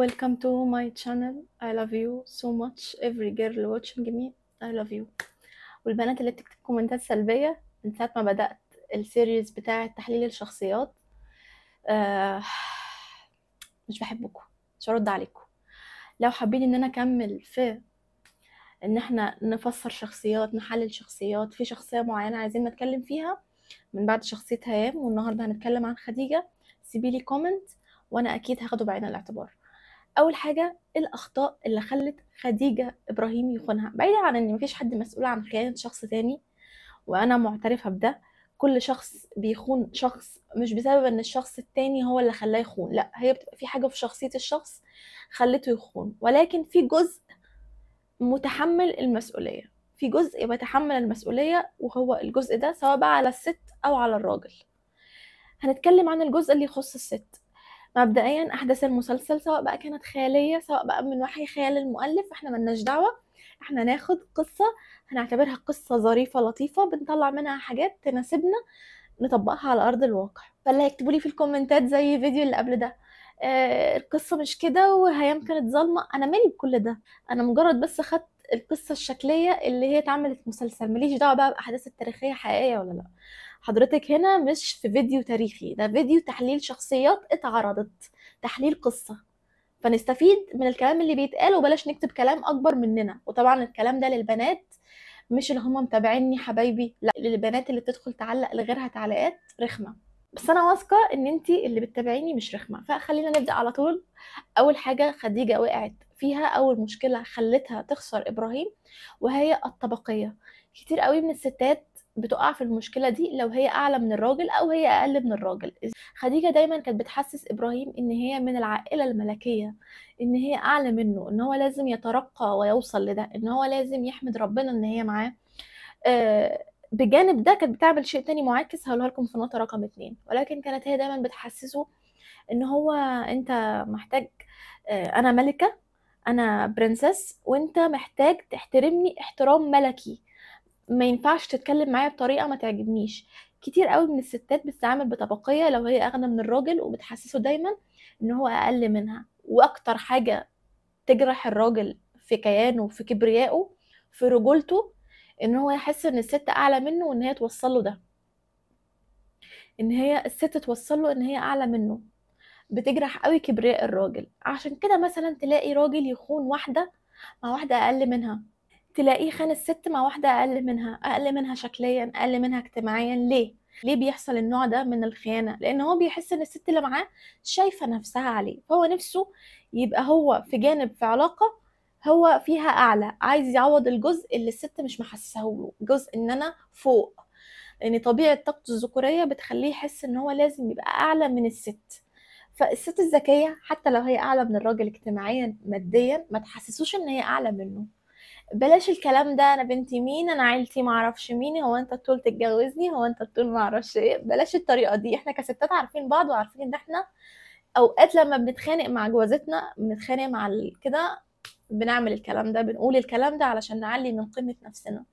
Welcome to my channel. I love you so much. Every girl watching me, I love you. والبنات اللي بتكتب كومنتات سلبية من ساعة ما بدأت السيريز بتاعة تحليل الشخصيات، آه مش بحبكم، مش هرد عليكم. لو حابين ان انا اكمل في ان احنا نفسر شخصيات، نحلل شخصيات، في شخصية معينة عايزين نتكلم فيها من بعد شخصية هيام، والنهاردة هنتكلم عن خديجة، سيبيلي كومنت وانا اكيد هاخده بعين الاعتبار. اول حاجه، الاخطاء اللي خلت خديجه ابراهيم يخونها، بعيدا عن ان مفيش حد مسؤول عن خيانه شخص تاني وانا معترفه بده. كل شخص بيخون شخص مش بسبب ان الشخص التاني هو اللي خلاه يخون، لا، هي بتبقى في حاجه في شخصيه الشخص خلته يخون، ولكن في جزء متحمل المسؤوليه، في جزء بيتحمل المسؤوليه، وهو الجزء ده سواء بقى على الست او على الراجل. هنتكلم عن الجزء اللي يخص الست. مبدئيا احداث المسلسل سواء بقى كانت خياليه سواء بقى من وحي خيال المؤلف، احنا ملناش دعوه. احنا ناخد قصه هنعتبرها قصه ظريفه لطيفه بنطلع منها حاجات تناسبنا نطبقها على ارض الواقع. فاللي هيكتبوا لي في الكومنتات زي الفيديو اللي قبل ده القصه مش كده وهيام كانت ظالمه، انا مالي بكل ده. انا مجرد بس خدت القصه الشكليه اللي هي اتعملت مسلسل، ماليش دعوه بقى باحداث التاريخيه حقيقيه ولا لا. حضرتك هنا مش في فيديو تاريخي، ده فيديو تحليل شخصيات اتعرضت، تحليل قصة، فنستفيد من الكلام اللي بيتقال وبلاش نكتب كلام أكبر مننا. وطبعا الكلام ده للبنات، مش اللي هم متابعيني حبايبي، لا، للبنات اللي بتدخل تعلق لغيرها تعليقات رخمة. بس أنا واثقة إن انتي اللي بتتابعيني مش رخمة، فخلينا نبدأ على طول. أول حاجة خديجة وقعت فيها، أول مشكلة خلتها تخسر إبراهيم، وهي الطبقية. كتير قوي من الستات بتقع في المشكلة دي لو هي أعلى من الراجل أو هي أقل من الراجل. خديجة دايما كانت بتحسس إبراهيم إن هي من العائلة الملكية، إن هي أعلى منه، إن هو لازم يترقى ويوصل لده، إن هو لازم يحمد ربنا إن هي معاه. بجانب ده كانت بتعمل شيء تاني معاكس هقولها لكم في نقطة رقم 2، ولكن كانت هي دايما بتحسسه إن هو أنت محتاج، أنا ملكة، أنا برنسس، وأنت محتاج تحترمني احترام ملكي، ما ينفعش تتكلم معايا بطريقه ما تعجبنيش. كتير قوي من الستات بتتعامل بطبقيه لو هي اغنى من الراجل، وبتحسسه دايما ان هو اقل منها. واكتر حاجه تجرح الراجل في كيانه وفي كبريائه في رجولته ان هو يحس ان الست اعلى منه، وان هي توصل له ده، ان هي الست توصل له ان هي اعلى منه. بتجرح قوي كبرياء الراجل. عشان كده مثلا تلاقي راجل يخون واحده مع واحده اقل منها، تلاقيه خان الست مع واحدة أقل منها، أقل منها شكليا، أقل منها اجتماعيا. ليه بيحصل النوع ده من الخيانة؟ لأن هو بيحس إن الست اللي معاه شايفة نفسها عليه، فهو نفسه يبقى هو في جانب في علاقة هو فيها أعلى، عايز يعوض الجزء اللي الست مش محسسهوله، جزء إن أنا فوق. لأن طبيعة طاقته الذكورية بتخليه يحس إن هو لازم يبقى أعلى من الست. فالست الذكية حتى لو هي أعلى من الراجل اجتماعيا ماديا، ما تحسسوش إن هي أعلى منه. بلاش الكلام ده، انا بنت مين، انا عيلتي ما اعرفش مين، هو انت طول تتجوزني، هو انت طول ما اعرفش ايه. بلاش الطريقه دي. احنا كستات عارفين بعض وعارفين ان احنا اوقات لما بنتخانق مع جوازتنا، بنتخانق مع كده، بنعمل الكلام ده، بنقول الكلام ده علشان نعلي من قيمه نفسنا.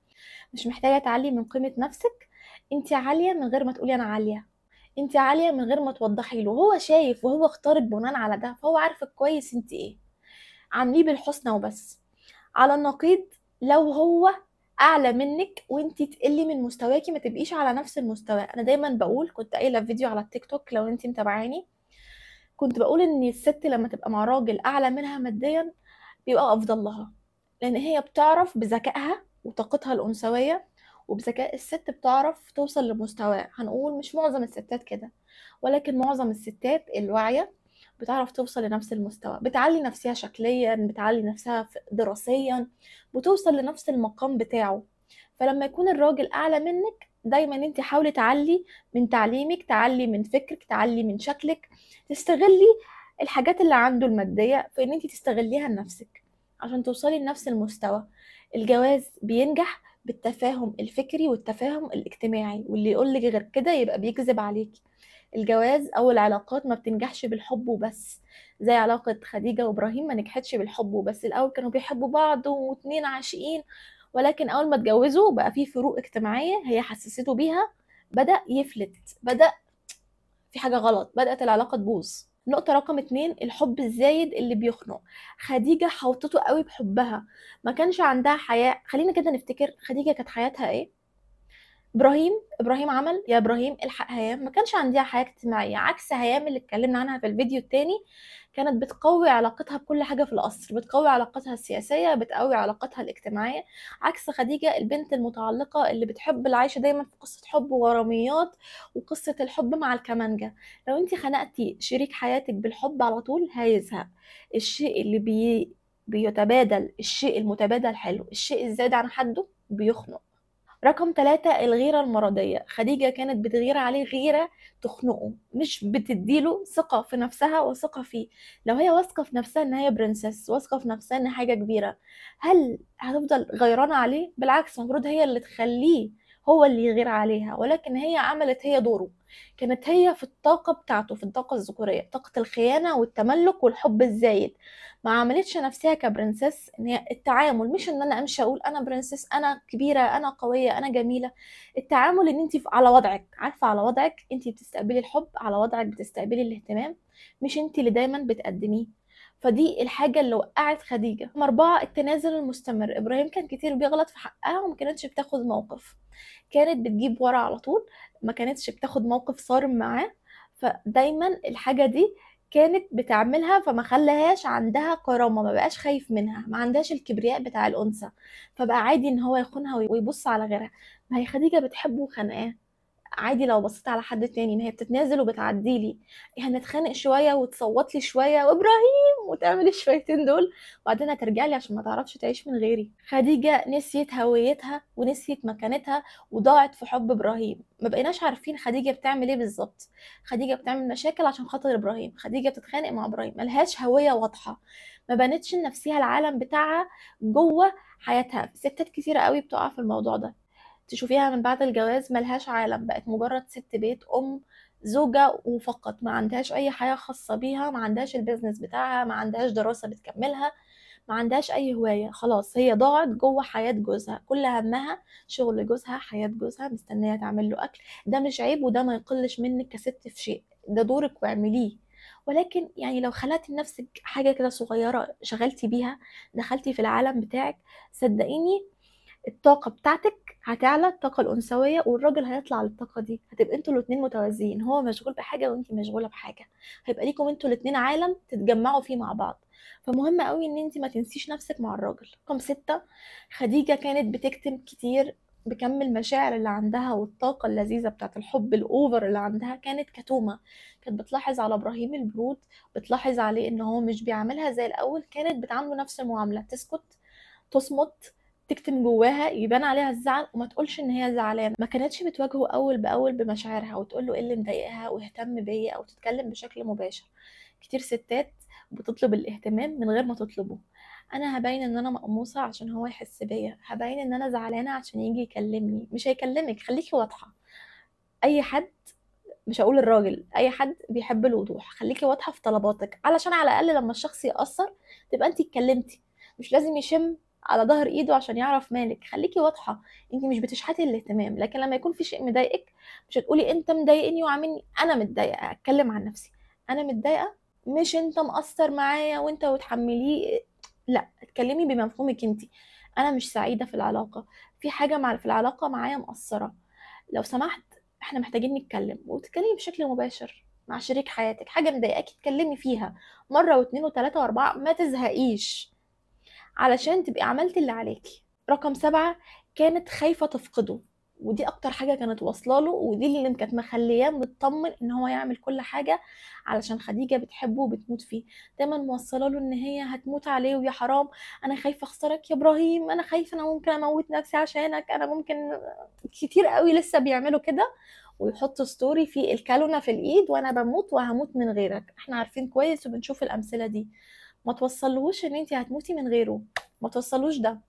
مش محتاجه تعلي من قيمه نفسك، انت عاليه من غير ما تقولي انا عاليه، انت عاليه من غير ما توضحي له. هو شايف وهو اختارك بناء على ده، فهو عارفك كويس انت ايه. عامليه بالحسنى وبس. على النقيض، لو هو اعلى منك وانتي تقلي من مستواكي، ما تبقيش على نفس المستوى. انا دايما بقول، كنت قايله في فيديو على التيك توك لو انتي متابعاني، كنت بقول ان الست لما تبقى مع راجل اعلى منها ماديا بيبقى افضل لها، لان هي بتعرف بذكائها وطاقتها الانثويه وبذكاء الست بتعرف توصل لمستواه. هنقول مش معظم الستات كده، ولكن معظم الستات الواعيه بتعرف توصل لنفس المستوى، بتعلي نفسها شكليا، بتعلي نفسها دراسيا، بتوصل لنفس المقام بتاعه. فلما يكون الراجل اعلى منك، دايما انت حاولي تعلي من تعليمك، تعلي من فكرك، تعلي من شكلك، تستغلي الحاجات اللي عنده المادية في ان انت تستغليها لنفسك عشان توصلي لنفس المستوى. الجواز بينجح بالتفاهم الفكري والتفاهم الاجتماعي، واللي يقولك غير كده يبقى بيكذب عليكي. الجواز او العلاقات ما بتنجحش بالحب وبس، زي علاقة خديجة وابراهيم ما نجحتش بالحب وبس. الاول كانوا بيحبوا بعض واتنين عاشقين، ولكن اول ما اتجوزوا بقى في فروق اجتماعية هي حسسته بيها، بدأ يفلت، بدأ في حاجة غلط، بدأت العلاقة تبوظ. نقطة رقم 2، الحب الزايد اللي بيخنق. خديجة حوطته قوي بحبها، ما كانش عندها حياة. خلينا كده نفتكر خديجة كانت حياتها ايه. ابراهيم عمل يا ابراهيم الحق هيام، ما كانش عندها حياه اجتماعيه، عكس هيام اللي اتكلمنا عنها في الفيديو التاني. كانت بتقوي علاقتها بكل حاجه في القصر، بتقوي علاقتها السياسيه، بتقوي علاقتها الاجتماعيه. عكس خديجه البنت المتعلقه اللي بتحب، اللي عايشه دايما في قصه حب وغراميات وقصه الحب مع الكمانجه. لو انت خنقتي شريك حياتك بالحب على طول هيزهق. الشيء اللي بيتبادل، الشيء المتبادل حلو، الشيء الزايد عن حده بيخنق. رقم 3، الغيرة المرضية. خديجة كانت بتغير عليه غيرة تخنقه، مش بتديله ثقة في نفسها وثقة فيه. لو هي واثقة في نفسها ان هي برنسس، واثقة في نفسها ان حاجة كبيرة، هل هتفضل غيرانة عليه؟ بالعكس، المفروض هي اللي تخليه هو اللي يغير عليها. ولكن هي عملت هي دوره، كانت هي في الطاقة بتاعته، في الطاقة الذكورية، طاقة الخيانة والتملك والحب الزايد. ما عملتش نفسها كبرنسس، ان هي التعامل مش ان انا امشي اقول انا برنسس، انا كبيره، انا قويه، انا جميله. التعامل ان انت على وضعك، عارفه على وضعك، انت بتستقبلي الحب على وضعك، بتستقبلي الاهتمام، مش انت اللي دايما بتقدميه. فدي الحاجة اللي وقعت خديجة. رقم 4، التنازل المستمر. إبراهيم كان كتير بيغلط في حقها وما كانتش بتاخد موقف، كانت بتجيب ورا على طول، ما كانتش بتاخد موقف صارم معاه. فدايما الحاجة دي كانت بتعملها، فما خلاهاش عندها كرامة، ما بقاش خايف منها، ما عندهاش الكبرياء بتاع الأنثى، فبقى عادي ان هو يخونها ويبص على غيرها. ما هي خديجة بتحبه وخانقاه، عادي لو بصيت على حد تاني، ما هي بتتنازل وبتعديلي. هنتخانق شويه وتصوت لي شويه وابراهيم وتعمل الشويتين دول، وبعدين هترجع لي عشان ما تعرفش تعيش من غيري. خديجه نسيت هويتها ونسيت مكانتها وضاعت في حب ابراهيم. ما بقيناش عارفين خديجه بتعمل ايه بالظبط. خديجه بتعمل مشاكل عشان خاطر ابراهيم، خديجه بتتخانق مع ابراهيم، ملهاش هويه واضحه، ما بنتش لنفسها العالم بتاعها جوه حياتها. ستات كتيره قوي بتقع في الموضوع ده، تشوفيها من بعد الجواز ملهاش عالم، بقت مجرد ست بيت، زوجة وفقط، ما عندهاش أي حياة خاصة بيها، ما عندهاش البيزنس بتاعها، ما عندهاش دراسة بتكملها، ما عندهاش أي هواية. خلاص هي ضاعت جوه حياة جوزها، كل همها شغل جوزها، حياة جوزها، مستنية تعمل له أكل. ده مش عيب وده ما يقلش منك كست في شيء، ده دورك واعمليه. ولكن يعني لو خلقتي لنفسك حاجة كده صغيرة شغلتي بيها، دخلتي في العالم بتاعك، صدقيني الطاقة بتاعتك هتعلى، الطاقة الأنثوية، والراجل هيطلع للطاقة دي، هتبقى انتوا الاتنين متوازيين، هو مشغول بحاجة وانتي مشغولة بحاجة، هيبقى ليكم انتوا الاتنين عالم تتجمعوا فيه مع بعض. فمهم قوي ان انتي ما تنسيش نفسك مع الراجل. رقم 6، خديجة كانت بتكتم كتير بكم المشاعر اللي عندها والطاقة اللذيذة بتاعت الحب الأوفر اللي عندها، كانت كتومة. كانت بتلاحظ على إبراهيم البرود، بتلاحظ عليه إن هو مش بيعملها زي الأول، كانت بتعامله نفس المعاملة، تسكت، تصمت، تكتم جواها، يبان عليها الزعل وما تقولش ان هي زعلانه. ما كانتش بتواجهه اول باول بمشاعرها وتقول له ايه اللي مضايقها واهتم بيا او تتكلم بشكل مباشر. كتير ستات بتطلب الاهتمام من غير ما تطلبه. انا هبين ان انا مقموصه عشان هو يحس بيا، هبين ان انا زعلانه عشان يجي يكلمني. مش هيكلمك، خليكي واضحه. اي حد، مش هقول الراجل، اي حد بيحب الوضوح. خليكي واضحه في طلباتك علشان على الاقل لما الشخص يأثر تبقى انت اتكلمتي، مش لازم يشم على ظهر ايده عشان يعرف مالك. خليكي واضحه، انت مش بتشحتي الاهتمام. لكن لما يكون في شيء مضايقك، مش هتقولي انت مضايقني وعاملني. انا متضايقه، اتكلم عن نفسي، انا متضايقه، مش انت مقصر معايا وانت وتحمليه. لا، اتكلمي بمفهومك انت. انا مش سعيده في العلاقه، في حاجه في العلاقه معايا مقصره، لو سمحت احنا محتاجين نتكلم. وتتكلمي بشكل مباشر مع شريك حياتك، حاجة مضايقاكي اتكلمي فيها مرة واثنين وثلاثة واربعة، ما تزهقيش، علشان تبقي عملتي اللي عليكي. رقم 7، كانت خايفة تفقده، ودي اكتر حاجة كانت واصله له، ودي اللي كانت مخلياه مطمن ان هو يعمل كل حاجة علشان خديجة بتحبه وبتموت فيه. دايما موصله له ان هي هتموت عليه ويا حرام، انا خايفة اخسرك يا ابراهيم، انا خايفة، انا ممكن اموت نفسي عشانك، انا ممكن. كتير قوي لسه بيعملوا كده، ويحطوا ستوري في الكالونة في الايد وانا بموت وهموت من غيرك. احنا عارفين كويس وبنشوف الامثلة دي. ما توصلوش ان انت هتموتي من غيره، ما توصلوش ده.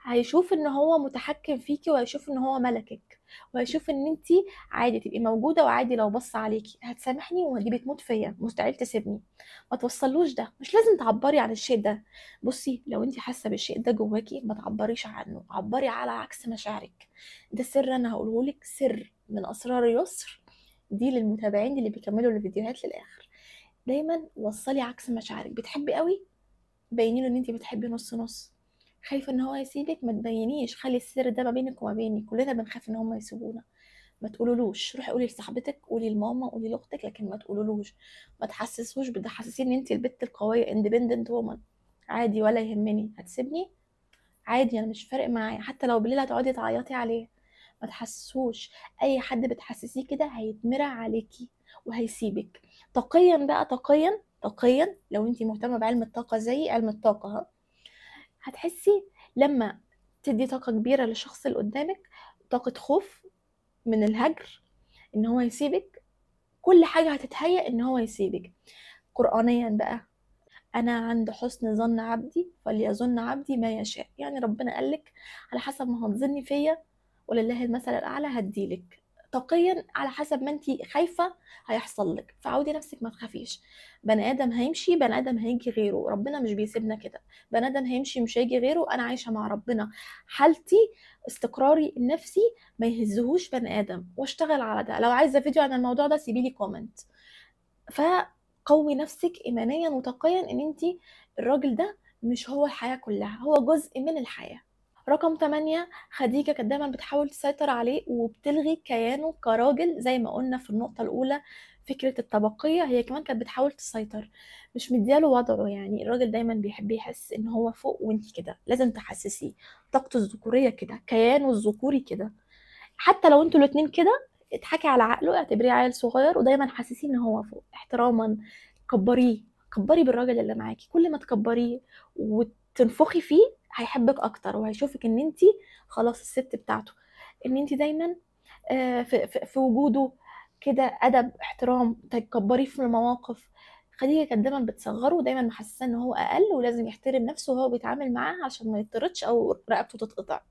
هيشوف ان هو متحكم فيكي، وهيشوف ان هو ملكك، وهيشوف ان انت عادي تبقي موجوده، وعادي لو بص عليكي هتسامحني ودي بتموت فيا مستحيل تسيبني. ما توصلوش ده، مش لازم تعبري عن الشيء ده. بصي لو انت حاسه بالشيء ده جواكي ما تعبريش عنه، عبري على عكس مشاعرك. ده سر انا هقوله لك، سر من اسرار يسر، دي للمتابعين اللي بيكملوا الفيديوهات للاخر. دايما وصلي عكس مشاعرك. بتحبي قوي، بيني له ان انت بتحبي نص نص. خايفه ان هو يسيبك، ما تبينيش، خلي السر ده ما بينك وما بيني. كلنا بنخاف ان هم يسيبونا. ما تقولولوش، روحي قولي لصاحبتك، قولي لماما، قولي لاختك، لكن ما تقولولوش. ما تحسسوش بده، حسسيه ان انت البت القويه اندبندنت وومن. عادي ولا يهمني، هتسيبني عادي، انا مش فارق معايا، حتى لو بالليل هتقعدي تعيطي عليه. ما تحسسوش. اي حد بتحسسيه كده هيتمرع عليكي وهيسيبك. طاقيا بقى، طاقيا لو انت مهتمه بعلم الطاقه زي علم الطاقه، هتحسي لما تدي طاقه كبيره للشخص اللي قدامك، طاقه خوف من الهجر، ان هو يسيبك، كل حاجه هتتهيأ ان هو يسيبك. قرآنيا بقى، انا عند حسن ظن عبدي فليظن عبدي ما يشاء. يعني ربنا قالك على حسب ما هتظني فيا، ولله المثل الاعلى هديلك. طاقيا على حسب ما انتي خايفه هيحصل لك، فعودي نفسك ما تخافيش. بني ادم هيمشي، بني ادم هيجي غيره، ربنا مش بيسيبنا كده. بني ادم هيمشي مش هيجي غيره، انا عايشه مع ربنا. حالتي، استقراري النفسي ما يهزهوش بني ادم، واشتغل على ده. لو عايزه فيديو عن الموضوع ده سيبيلي كومنت. فقوي نفسك ايمانيا وتقيا ان انتي الراجل ده مش هو الحياة كلها، هو جزء من الحياة. رقم 8، خديجة كانت دايما بتحاول تسيطر عليه وبتلغي كيانه كراجل. زي ما قلنا في النقطة الأولى، فكرة الطبقية، هي كمان كانت بتحاول تسيطر، مش مدياله وضعه. يعني الراجل دايما بيحب يحس ان هو فوق وانتي كده، لازم تحسسيه طاقته الذكورية كده، كيانه الذكوري كده. حتى لو انتوا الاتنين كده، اضحكي على عقله، اعتبريه عيل صغير، ودايما حسسيه ان هو فوق احتراما. كبريه، كبري بالراجل اللي معاكي. كل ما تكبريه وتنفخي فيه هيحبك اكتر، وهيشوفك ان انتي خلاص الست بتاعته، ان انتي دايما في وجوده كده ادب احترام. تكبريه في المواقف. خديجه كانت دايما بتصغره، دايما محسسه ان هو اقل ولازم يحترم نفسه وهو بيتعامل معاها عشان ما يطردش او رقبته تتقطع.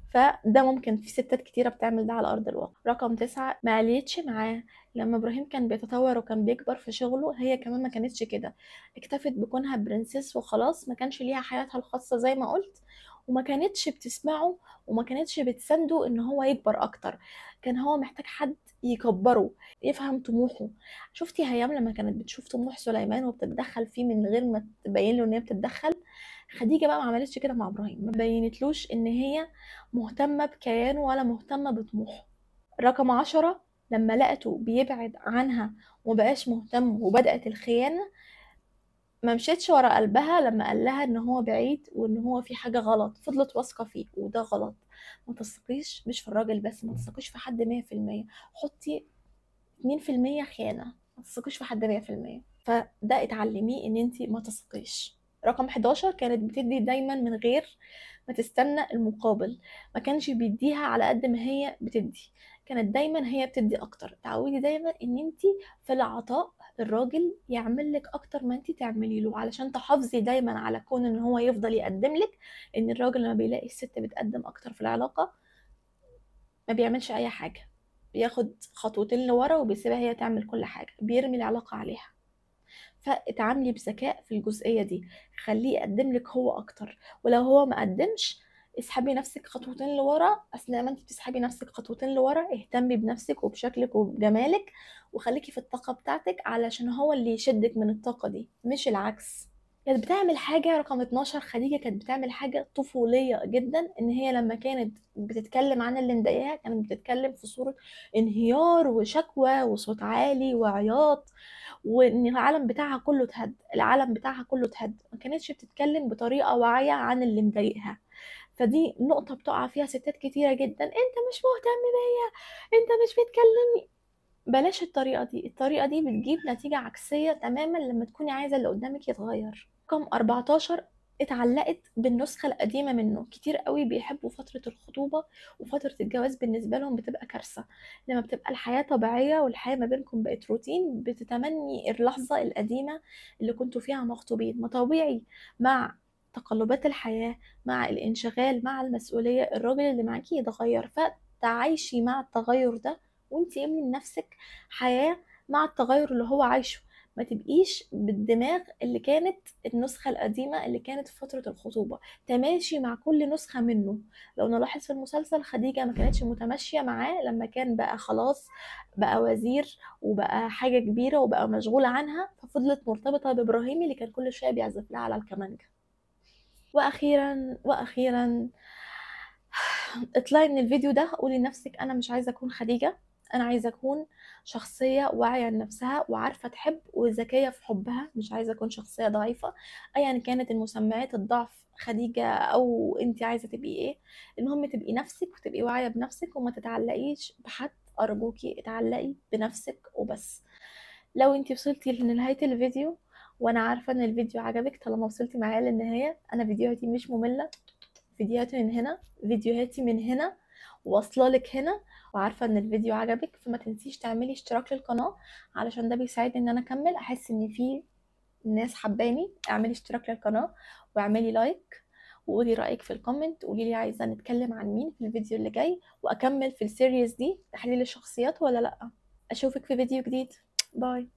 فده ممكن في ستات كتيرة بتعمل ده على أرض الواقع. رقم 9، ما عليتش معاه. لما إبراهيم كان بيتطور وكان بيكبر في شغله، هي كمان ما كانتش كده. اكتفت بكونها برنسيس وخلاص، ما كانش ليها حياتها الخاصة زي ما قلت، وما كانتش بتسمعه، وما كانتش بتسنده ان هو يكبر اكتر. كان هو محتاج حد يكبره، يفهم طموحه. شفتي هيام لما كانت بتشوف طموح سليمان وبتتدخل فيه من غير ما تبين له ان هي بتتدخل؟ خديجة بقى ما عملتش كده مع ابراهيم، ما بينتلوش ان هي مهتمة بكيانه ولا مهتمة بطموحه. رقم 10، لما لقته بيبعد عنها ومبقاش مهتم وبدأت الخيانة، ما مشيتش ورا قلبها لما قال لها ان هو بعيد وان هو في حاجة غلط. فضلت واثقة فيه، وده غلط. ما تثقيش مش في الراجل بس، ما تثقيش في حد 100%. حطي 2% خيانة، ما تثقيش في حد 100%. فده اتعلميه ان انتي ما تثقيش. رقم 11، كانت بتدي دايما من غير ما تستنى المقابل. ما كانش بيديها على قد ما هي بتدي، كانت دايما هي بتدي اكتر. تعودي دايما ان انتي في العطاء الراجل يعمل لك اكتر ما انتي تعملي له، علشان تحافظي دايما على كون ان هو يفضل يقدم لك. ان الراجل لما بيلاقي الست بتقدم اكتر في العلاقة، ما بيعملش اي حاجة، بياخد خطوتين لورا وبيسيبها هي تعمل كل حاجة، بيرمي العلاقة عليها. فاتعاملي بذكاء في الجزئية دي، خليه يقدم لك هو اكتر. ولو هو ما قدمش، اسحبي نفسك خطوتين لورا. اثناء ما انت بتسحبي نفسك خطوتين لورا، اهتمي بنفسك وبشكلك وبجمالك، وخليكي في الطاقة بتاعتك، علشان هو اللي يشدك من الطاقة دي مش العكس. كانت بتعمل حاجة رقم 12، خديجة كانت بتعمل حاجة طفولية جدا. ان هي لما كانت بتتكلم عن اللي مضايقاها، كانت بتتكلم في صورة انهيار وشكوى وصوت عالي وعياط، وان العالم بتاعها كله اتهد، العالم بتاعها كله اتهد. ما كانتش بتتكلم بطريقة واعية عن اللي مضايقها. فدي نقطة بتقع فيها ستات كتيرة جدا، انت مش مهتم بيا، انت مش بتكلمني. بلاش الطريقة دي، الطريقة دي بتجيب نتيجة عكسية تماما لما تكوني عايزة اللي قدامك يتغير. رقم 14، اتعلقت بالنسخة القديمة منه. كتير قوي بيحبوا فترة الخطوبة، وفترة الجواز بالنسبة لهم بتبقى كارثة. لما بتبقى الحياة طبيعية والحياة ما بينكم بقت روتين، بتتمني اللحظة القديمة اللي كنتوا فيها مخطوبين. ما طبيعي مع تقلبات الحياة، مع الانشغال، مع المسؤولية، الراجل اللي معاكي يتغير. فتعايشي مع التغير ده، وانتي امني لنفسك حياة مع التغير اللي هو عايشه. ما تبقيش بالدماغ اللي كانت النسخة القديمة اللي كانت في فترة الخطوبة، تماشي مع كل نسخة منه. لو نلاحظ في المسلسل خديجة ما كانتش متماشية معاه لما كان بقى خلاص بقى وزير وبقى حاجة كبيرة وبقى مشغولة عنها، ففضلت مرتبطة بإبراهيم اللي كان كل شوية بيعزف لها على الكمانجة. وأخيرا اطلعي من الفيديو ده، قولي لنفسك انا مش عايزه اكون خديجه، انا عايزه اكون شخصيه واعيه لنفسها وعارفه تحب وذكيه في حبها، مش عايزه اكون شخصيه ضعيفه ايا كانت المسميات الضعف خديجه او انت عايزه تبقي ايه. المهم تبقي نفسك وتبقي واعيه بنفسك وما تتعلقيش بحد، ارجوكي اتعلقي بنفسك وبس. لو انت وصلتي لنهايه الفيديو، وانا عارفه ان الفيديو عجبك طالما وصلتي معايا للنهايه، انا فيديوهاتي مش ممله، فيديوهاتي من هنا، فيديوهاتي من هنا واصله لك هنا، وعارفه ان الفيديو عجبك، فما تنسيش تعملي اشتراك للقناه علشان ده بيساعدني ان انا اكمل، احس ان في ناس حباني. اعملي اشتراك للقناه واعملي لايك وقولي رايك في الكومنت، قولي لي عايزه نتكلم عن مين في الفيديو اللي جاي، واكمل في السيريز دي تحليل الشخصيات ولا لا. اشوفك في فيديو جديد. باي.